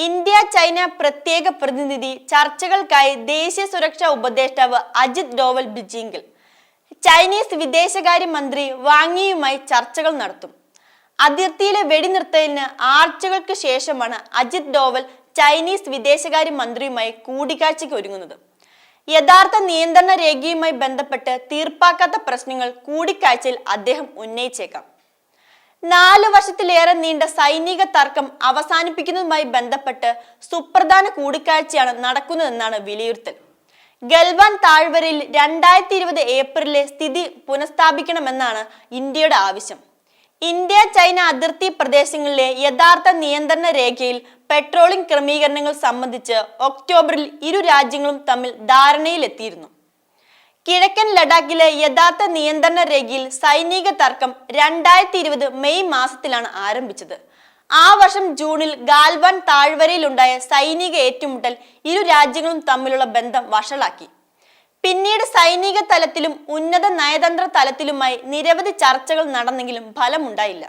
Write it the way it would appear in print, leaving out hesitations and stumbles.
India China പ്രത്യേക പ്രതിനിധി ചർച്ചകൾക്കായി ദേശീയ സുരക്ഷാ ഉപദേഷ്ടാവ് അജിത് ഡോവൽ ബീജിംഗിൽ ചൈനീസ് വിദേശകാര്യ മന്ത്രി വാങ് യിയുമായി ചർച്ചകൾ നടത്തും. അതിർത്തിയിലെ വെടിനിർത്തലിന് ആഴ്ചകൾക്ക് ശേഷമാണ് അജിത് ഡോവൽ ചൈനീസ് വിദേശകാര്യ മന്ത്രിയുമായി കൂടിക്കാഴ്ചയ്ക്ക് ഒരുങ്ങുന്നത്. യഥാർത്ഥ നിയന്ത്രണ രേഖയുമായി ബന്ധപ്പെട്ട് തീർപ്പാക്കാത്ത പ്രശ്നങ്ങൾ കൂടിക്കാഴ്ചയിൽ അദ്ദേഹം ഉന്നയിച്ചേക്കാം. 4 വർഷത്തിലേറെ നീണ്ട സൈനിക തർക്കം അവസാനിപ്പിക്കുന്നതുമായി ബന്ധപ്പെട്ട് സുപ്രധാന കൂടിക്കാഴ്ചയാണ് നടക്കുന്നതെന്നാണ് വിലയിരുത്തൽ. ഗൽവാൻ താഴ്വരയിൽ 2020 ഏപ്രിലിലെ സ്ഥിതി പുനഃസ്ഥാപിക്കണമെന്നാണ് ഇന്ത്യയുടെ ആവശ്യം. ഇന്ത്യ ചൈന അതിർത്തി പ്രദേശങ്ങളിലെ യഥാർത്ഥ നിയന്ത്രണ രേഖയിൽ പെട്രോളിംഗ് ക്രമീകരണങ്ങൾ സംബന്ധിച്ച് ഒക്ടോബറിൽ ഇരു രാജ്യങ്ങളും തമ്മിൽ ധാരണയിലെത്തിയിരുന്നു. കിഴക്കൻ ലഡാക്കിലെ യഥാർത്ഥ നിയന്ത്രണ രേഖയിൽ സൈനിക തർക്കം 2020 മെയ് മാസത്തിലാണ് ആരംഭിച്ചത്. ആ വർഷം ജൂണിൽ ഗാൽവാൻ താഴ്വരയിലുണ്ടായ സൈനിക ഏറ്റുമുട്ടൽ ഇരു രാജ്യങ്ങളും തമ്മിലുള്ള ബന്ധം വഷളാക്കി. പിന്നീട് സൈനിക തലത്തിലും ഉന്നത നയതന്ത്ര തലത്തിലുമായി നിരവധി ചർച്ചകൾ നടന്നെങ്കിലും ഫലമുണ്ടായില്ല.